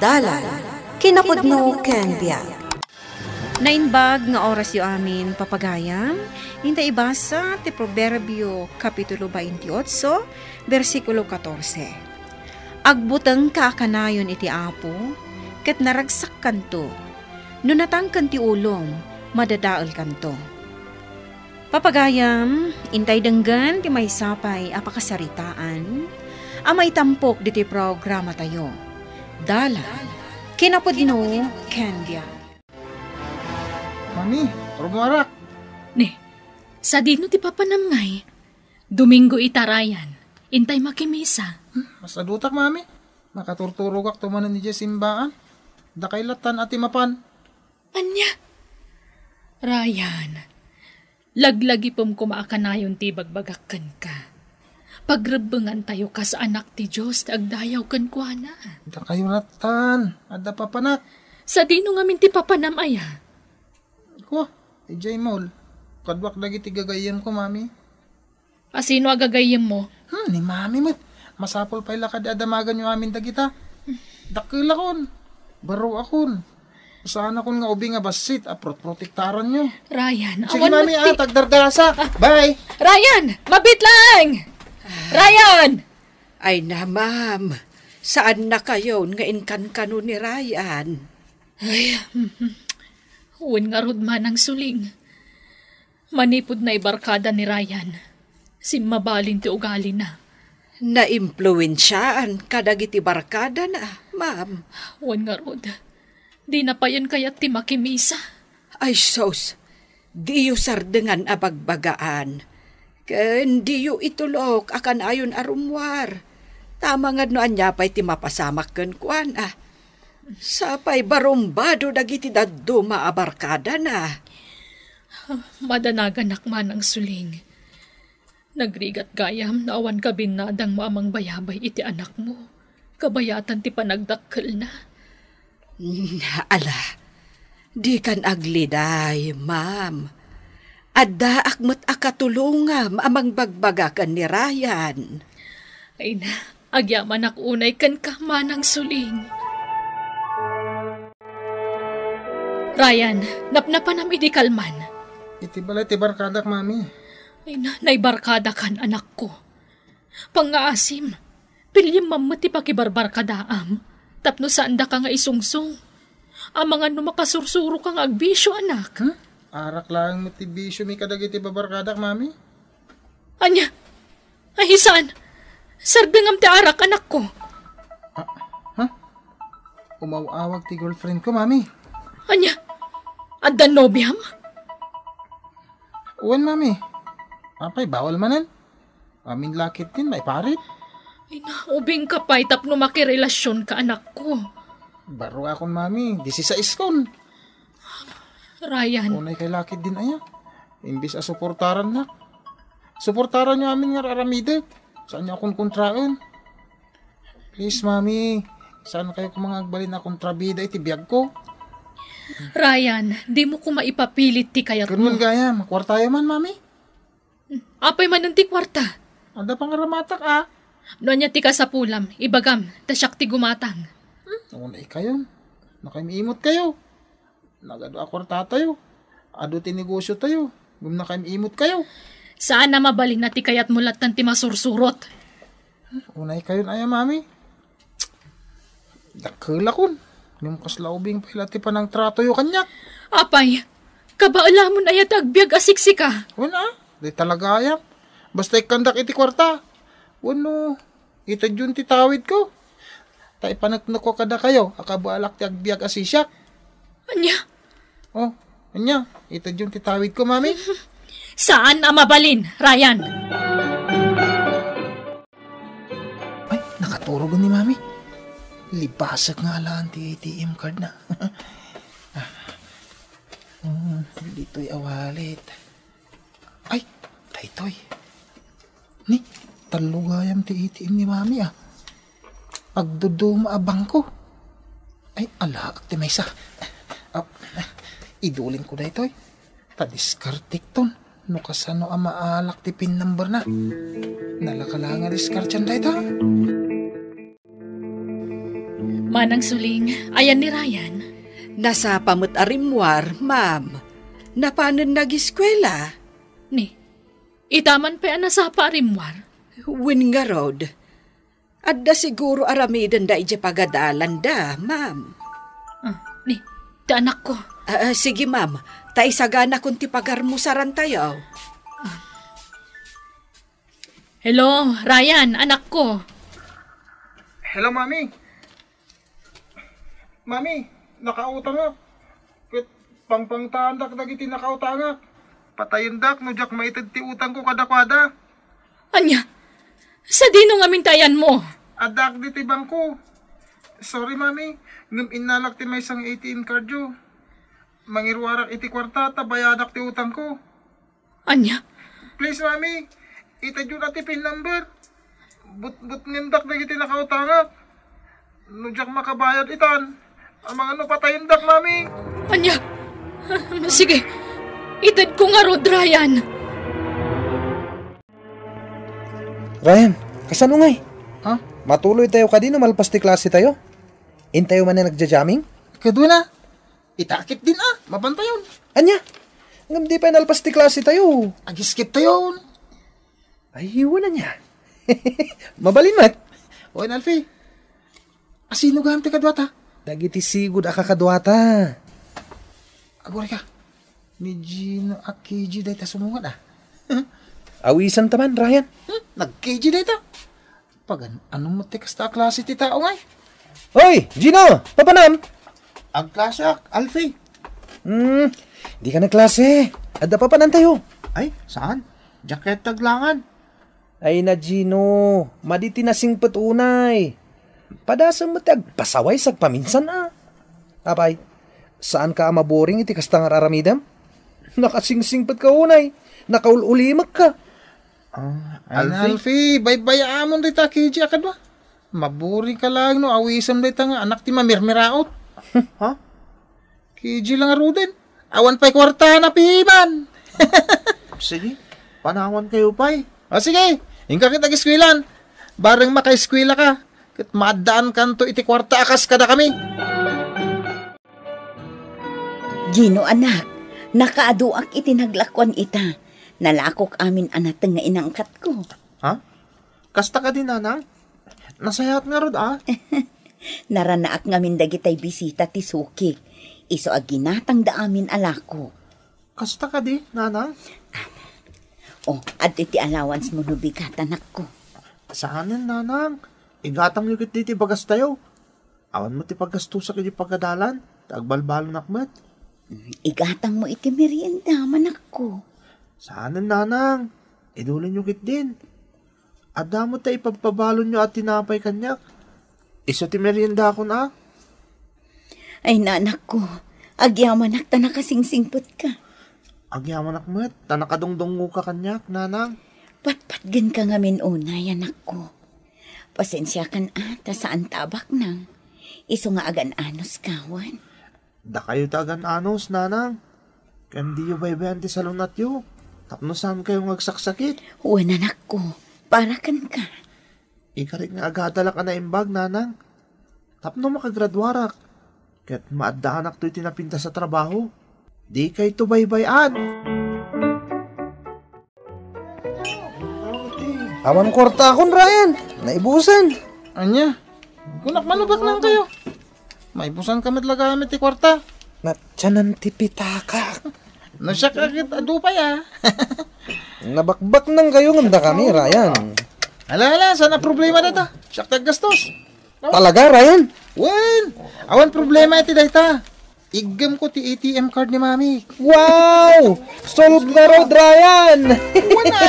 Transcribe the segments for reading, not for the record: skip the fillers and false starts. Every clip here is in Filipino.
Dalan, kinapudno ken biag. Nainbag nga oras yu amin papagayam, hinta ibasa ti Proverbio Kapitulo 28, versikulo 14. Agbuteng kaakanayon iti Apo, ket naragsak kanto, nunatang kanti ulong, madadaal kanto. Papagayam, intay denggan ti may sapay apakasaritaan, amay tampok diti programa tayo. Dalan, kinapudno ken biag. Mami, rumarak. Ne, sa dino ti papanamngay. Domingo itarayan. Intay makimisa. Mas adutak, mami. Makaturturugak tumanan ni Jesimbaan. Dakailatan ati mapan. Anya? Ryan, laglagi pom kumaakanayon ti bagbagakan ka. Pagrebengan tayo ka sa anak ti Diyos ti agdayaw kan kuana. Dakayulatan. Adda papanak. Sa dino nga minti papanamaya. Ko, ijay maul. Kadwak lagi ti gagayem ko, mami. Asino agagayem mo? Ni mami met. Masapol pa'y lakad adamagan yung amin dagita. Dakila kon. Baro akon. Saan akon nga ubi nga basit, protektaran nyo. Ryan, sige awan mami, tagdardarasa. Bye! Ryan, mabit lang! Ryan! Ay na, ma'am. Saan na kayo nga inkan-kano ni Ryan? Ay, uwan nga rod man ang suling. Manipod na ibarkada ni Ryan. Mabalin ti ugali na. Na-impluensyaan kadagiti barkada na, ma'am. Uwan nga rod. Di na pa yan kaya't ti makimisa. Ay sos, di yu sardengan abagbagaan. Ken di yu itulok akan ayon arumwar. Tama nga no anya pa'y ti mapasamak ken kuan ah. Sapay barumbado dagiti daddo maabarkada na. Madanagan nakman ang suling. Nagrigat gayam na awan ka binadang mamang bayabay iti anak mo. Kabayatan ti panagdakkel na. Ala, di kan agliday, ma'am. Adda akmat akatulungam amang bagbagakan ni Ryan. Ay na, agyaman akunay kan kamanang suling. Ryan, napnapan am idikalman. Iti balay ti barkadak, mami. Ay na, naibarkada kan anak ko. Pangaasim, pilyam mamati pakibarbarkadaam. Tapno saan da ka nga isungsong. Ang mga numakasursurro kang agbisyo, anak. Arak lang mo ti bisyo mi kadagiti babarkadak, mami. Anya? Ay, saan? Sardengam ti arak, anak ko. Umawawag ti girlfriend ko, mami. Anya? Adda nobyam? Uwan, mami. Apay, bawal manan. Aming lakit din, may parit. Ay na, ubing ka pa'y tapno makirelasyon ka, anak ko. Baro akon, mami. 16 kon. Ryan. Unay kay lakit din, aya. Imbis a suportaran na. Suportaran nyo amin nga raramide. Saan nyo akong kontraan? Please, mami. Saan kayo kung mga agbalin na kontrabida iti biyag ko? Ryan, di mo ko maipapilit ti kayat mo. Ganun gaya, makwartayo man, mami. Apay man ng ti kwarta. Ada pang ramatak, ah. Noon niya ti ka sa pulam, ibagam, tasyak ti gumatang. Unay kayo. Nakaimiimot kayo. Nagado akwarta tayo. Ado ti negosyo tayo. Gum nakaimiimot kayo. Saan na mabalin na ti kayat mulat ng ti masursurot? Unay kayo na, mami. Dakila kun. Yung kaslaubing pilati pa ng trato yung kanyak. Apay, kabaala mo na yat agbyag asiksika. Wala, di talaga ayam. Basta ikandak iti kwarta. Wano, ita dyan ti tawid ko. Ta ipanagnuko kada kayo, akabalak ti agbyag asisyak. Anya? Oh, anya, ita dyan ti tawid ko, mami. Saan na mabalin, Ryan? Ay, nakaturo ni mami. Libasag nga lang ti ATM card na. Dito'y awalit. Ay, taytoy. Ni, talugayam ti ATM ni mami ah. Agduduma abang ko. Ay, ala, ti may isa. Idulin ko na ito'y. Ta-diskartik ton. No kasano ang maalak ti pin number na. Nalakalangan diskartyan na ito. Manang suling, ayan ni Ryan. Nasa pamut arimwar, ma'am. Napanan nag-eskwela? Ni, itaman pa yan nasa parimwar. Win nga road. Adda siguro aramidan da ije pagadalan da, ma'am. Ni, da anak ko. Sige, ma'am. Taisagana kung tipagarmusaran tayo. Hello, Ryan, anak ko. Hello, Mami. Mami, nakautang ako. Ket pangpangtandak dagiti nakautang ako. Patayin dak, no jak maitid ti utang ko kadakwada. Anya, sa dino nga mintayan mo? Adak di ti bangko. Sorry, Mami. Ngam inalak ti may isang ATM card yo. Mangirwarak iti kwarta, tabayadak ti utang ko. Anya, Please, Mami. Itad yun ati pin number. But ngindak na iti nakautangak. Nujak makabayad itan. Ang mga no patayin dak, Mami. anya. Sige, itad ko nga rod, Ryan. Ryan, kasano ngay? Ha? Matuloy tayo kadino, malpas ti klase tayo. Intayo man na nagja-jamming? Kadwa na. Itakit din mabantayon. Anya, ngam di pa nalpas ti klase tayo. Agiskip tayon. Ay, wala niya. Mabalimat. Oy, Alfie. Asino gam ti kadwata? Dagiti sigud akakadwata. Agora ka. Ni Gino Akiji day ta sumungan Awisan taman, Ryan. Nag-KG day ta. Pag anong mo ti kasta klase ti tao ngay? Hoy, Gino! Papanam! Ang klase Alfie. Di ka nagklase. Adda papanan tayo. Ay, saan? Jacket taglangan. Ay na, Gino. Maditi na singpet unay. Padasa mo ti agpasaway sag paminsan Apay, saan ka maboring iti kasta nga raramidam? Nakasingsingpet ka unay. Nakaululimag ka. Alfie, bay-bay amon day ta KG akad ba? Maburi ka lang no, awisam day ta nga anak ti mamirmiraot. Ha? KG lang aruden. Awan pa'y kwarta na piman. Sige, panawan kayo pa'y. Sige, ingka kita giskwila. Bareng makaiskwila ka. Kat maadaan kanto iti kwarta akas kada kami. Gino anak, nakaaduak itinaglakwan ita. Nalakok amin anateng nga inangkat ko. Ha? Kasta ka din, nanang? Nasayat nga rod, Naranaak ngamin dagitay bisita ti Suki. Iso aginatang da amin alako. Kasta ka di, nanang? At iti allowance mo nubigat anak ko. Saanin, nanang? Igatang yukit di ti bagas tayo. Awan mo ti paggastusa kiti pagkadalan. Tagbalbalo nakmat. Igatang mo iti merienda, manak ko. Saanin, nanang? Idulin yukit din. Ada mo tayo ipagpabalon nyo at tinapay kanyak. Iso ti merienda ako na. Ay nanak ko, agyamanak ta nakasingsingput ka. Agyaman nakmat, tanakadongdongo ka kanyak, nanang. Patpatgan ka ngamin unay, anak ko. Pasensya kan ata saan tabak nang. Iso nga agan anos kawan. Da kayo tagan anos, nanang. Kandi yu baybayan ti salunat yu. Tapno saan kayong agsaksakit? Uwan anak ko, para kan ka. Ikarik nga agadala ka na imbag, nanang. Tapno makagradwarak. Kat maadaanak to'y tinapinta sa trabaho. Di kayo to baybayan. Aman kwarta akon, Ryan. Naibusan. Anya, kunak manubak lang kayo. May busan kami talagamit ti kwarta. Natsanan ti pitaka. Nasyak agit adupay Nabakbak nang kayo nganda kami, Ryan. Hala, sana problema data. Siyak taggastos. Talaga, Ryan? Wen, awan problema iti dayta. Igam ko ti ATM card ni Mami. Wow! Solve na road, Ryan! Wala!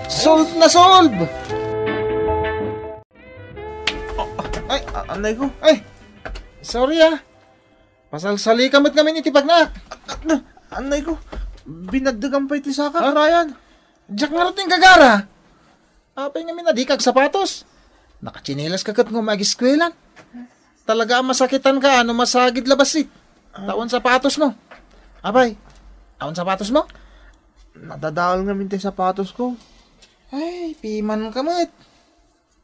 Solve na solve! Ay, Anay ko. ay, sorry Pasalsali kamot kami ni Tipagnak. Anay ko. Binagdagan pa iti saka, Ryan. Diyak nga rating gagara. Apay nga minadikag sapatos. Nakachinelas kakat ng mag-eskwela. Talaga masakitan ka, masagid labasit. Tawon sapatos mo. Abay, tawon sapatos mo? Nadadawal nga minti sapatos ko. Ay, piman kamot.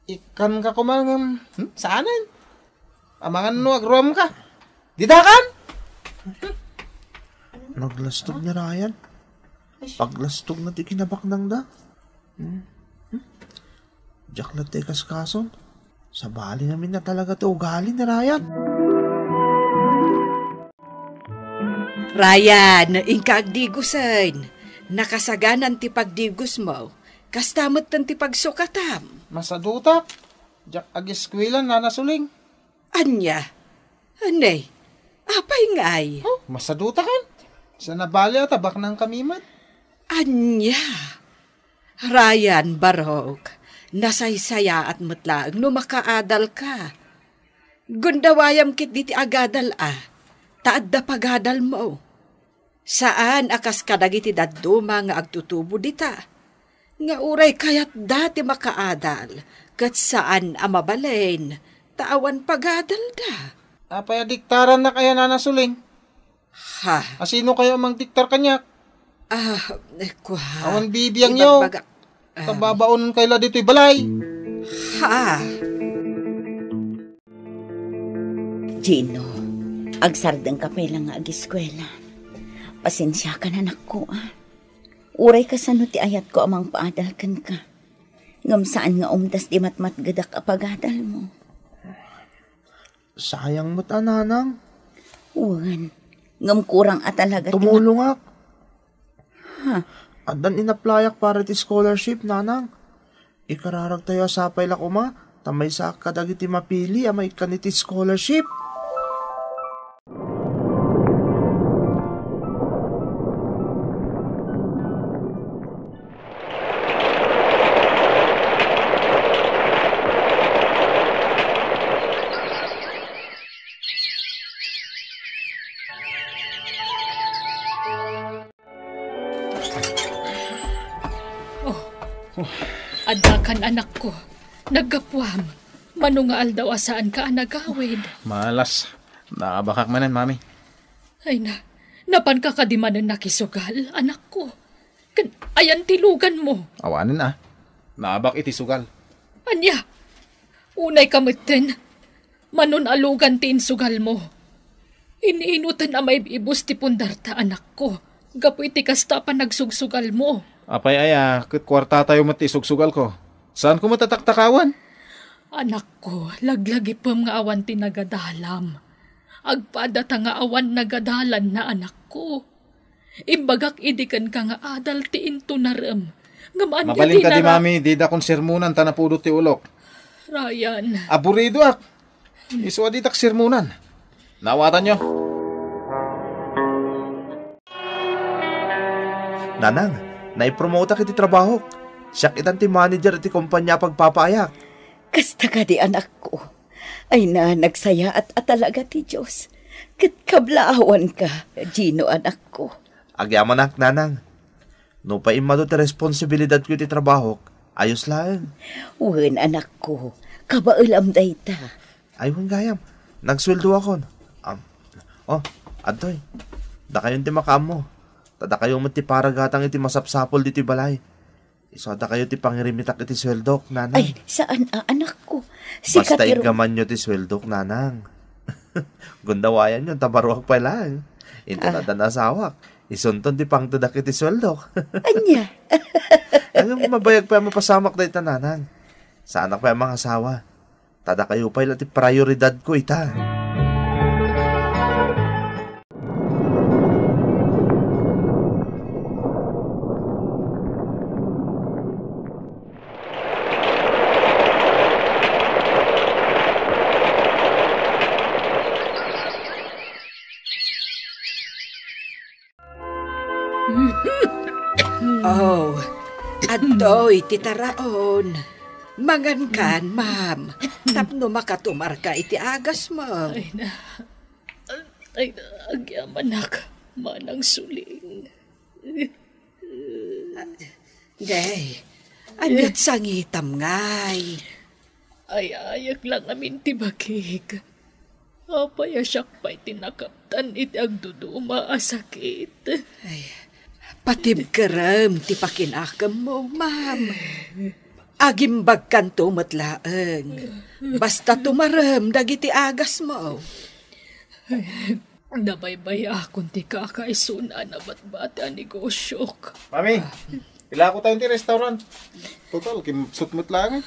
Ikan ka kumang, saanan? Amangan no, agruam ka. Didakan! Naglastog ni Ryan. Paglastog na ti kinabak nang da. Diyak na tekas kason. Sa bali namin na talaga ti ugali ni Ryan. Ryan, ingkagdigusan. Nakasaganan ti pagdigos mo. Kastamot tan ti pagsukatam. Masadutak. Jak agiskwilan na nasuling. Anya? Anay? Apay ngay? Oh, masadutakan. Sa nabali at tabak ng kamimat. Anya? Ryan Barok, nasaysaya at mutlaag no makaadal ka. Gundawayam kit diti agadal taad da pagadal mo. Saan akas kadagiti dadduma nga agtutubo dita? Nga uray kayat dati makaadal, kat saan amabalain, taawan pagadal da. Apay diktaran na kaya na nasuling. Ha? Asino kayo mang diktar kanyak? Awan bibiyang yo. Tababaon kaila dito'y balay. Ha? Gino, agsardeng ka pa lang nga agiskwela. Pasensya ka na anak ko, Uray ka sa ti ayat ko amang paadalkan ka. Ngam saan nga umdas di matmat gadak apagadal mo. Sayang mo't nanang. Uwan, ngam kurang at talaga. Tumulong ak. Ha? Adan inaplayak para ti scholarship, nanang. Ikararag tayo sa payla ko ma, tamay sa kadagiti mapili, amay kaniti scholarship. Adakan anak ko, naggapuam. Manungaal daw asaan ka nagawid. Malas. Nakabakak manan, mami. Ay napan ka kadimanan nakisugal, anak ko. Ayan tilugan mo. Awanin Naabak iti sugal. Anya, unay kamutin. Manunalugan tin sugal mo. Iniinutan na may ibus ti pundarta, anak ko. Gapu iti kasta pa nagsugsugal mo. Apay kwarta tayo matisugsugal ko. Saan ko matatakakawan? Anak ko, laglagi pam nga awan ti nagadalam. Agpadata nga awan nagadalan na anak ko. Imbagak idikan ka nga adal ti into naram. Mabalin ka di mami, di da kong sermunan tanapudot ti ulok. Ryan. Aburido ak. Iswa di tak sermunan. Nawatan nyo. Nanang, naipromote kiti trabaho. Siyak itan ti manager ti kumpanya pagpapayak. Kasta ka di anak ko. Ay nagsaya at talaga ti Diyos. Kat kablaawan ka, Gino anak ko. Agyaman ak, nanang. No pa imado ti responsibilidad ko ti trabaho, ayos lang. Uwan anak ko, kabaulam dayta. Aywan gayam, nagsweldo ako. Adoy, da kayon ti makam mo. Tada kayo mo ti paragatang iti masapsapol diti balay. Isoda kayo ti pangirimitak iti sweldok, nanang. Ay, saan anak ko? Basta igaman nyo ti sweldok, nanang. Gundawayan yun, tabaruak pa lang. Ito na danasawak. Isunton ti pang tudak iti sweldok. Anya? Ang mabayag pa mapasamak na ita, nanang. Sa anak pa mga asawa. Tada kayo pa iti prioridad ko ita. Adoy, titaraon. Mangan kan, ma'am. Tapno makatumar ka iti agas mo. Ay na, agyamanak. Manang suling. Day, anyat sangitam ngay. Ay, ayak lang amin tibakig. Apay asyak pa'y tinakaptan iti agduduma asakit. Ay, patib karam ti pakinakam mo, ma'am. Agimbag kan tumatlaeng. Basta tumarem dagiti agas mo. Nabaybay akong ti kakaisuna na batbata negosyo. Mami, ila ko tayong ti restaurant. Total, kimsutmut lang eh.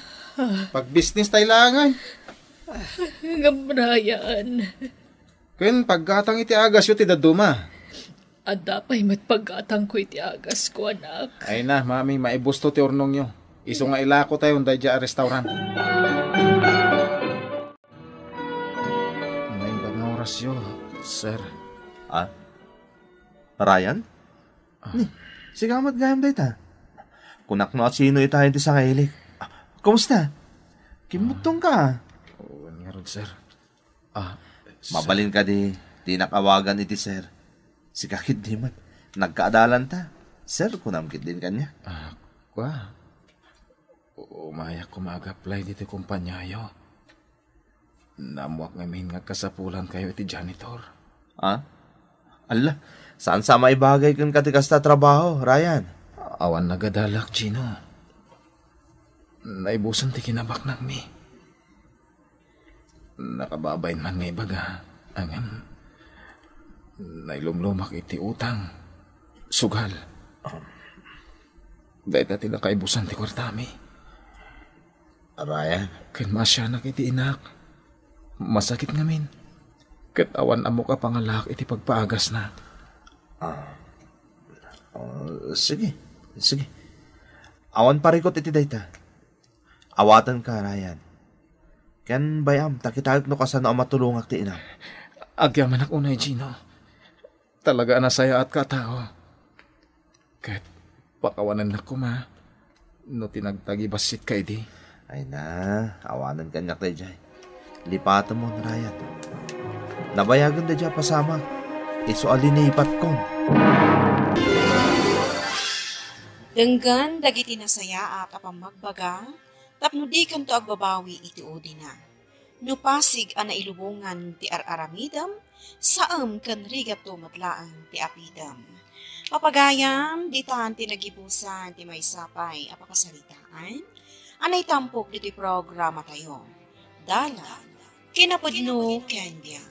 Pag business tayo lang eh. Ngabrayan. Kun paggatang iti agas yun ti daduma. At dapay matpagkatang ko iti agas ko, anak. Ay na, mami, maibusto ti ornong nyo. Iso nga ila ko tayo dahil dyan restaurant. May bagang oras yun, sir. Ah? Ryan? Ni, sigamat gayam day ta. Kunak no at sino itahin ti sa kailik. Kumusta? Kimutong ka. Oo, nga ron, sir. Mabalin ka di nakawagan iti sir. Si kakit di man. Nagkaadalan ta. Sir, kunamkit din kanya. Kwa? Umayak ko mag-apply dito kumpanyayo. Namuak ngamin nga kasapulan kayo iti janitor. Ala, saan sa may bagay kung katikas na trabaho, Ryan? Awan nagadalak, Gino. Naibusan ti kinabak na mi. Nakababay man ngay baga. Angam, nailumlumak iti utang. Sugal. Dahil dati nakaibusan ti kwartami. Ryan? Kan masyanak iti inak. Masakit ngamin. Kat awan amo ka pangalak iti pagpaagas na. Sige. Awan parikot iti dayta. Awatan ka, Ryan. Ken bayam, takitagak no kasano ang matulungak ti ina. Agyaman ak unay, Gino. Talaga anasaya at katao. Kat pakawanan na ko ma. No tinagtagibasit kay di. Ay na, awanan kanyak tayo dyan. Lipatan mo, Ryan. Nabayagan na dyan pasama. Iso alinipat kon. Denggan dagiti nasaya at apang magbaga, tapno di kanto agbabawi iti udi na. Nupasig ang nailubungan ti araramidam, saam kan rigato matlaang ti apidam. Papagayam, di taan ti nagibusan ti may sapay apakasalitaan, anay tampok dito'y programa tayo. Dala, kinapudno Candia.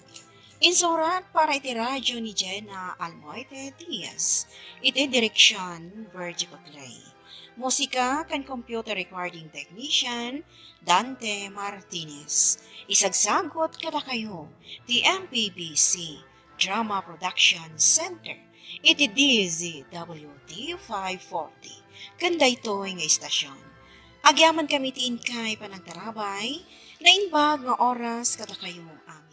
Insurat para iti radyo ni Jenna Almoite Diaz. Iti direksyon, Virgie Paclay. Musika kan computer recording technician, Dante Martinez. Isagsagot kada kayo, ti MPBC Drama Production Center. Iti DZWD 540. Kanda ito nga istasyon. Agyaman kami tiin kay panagtarabay, na inbag nga oras kada kayo amin.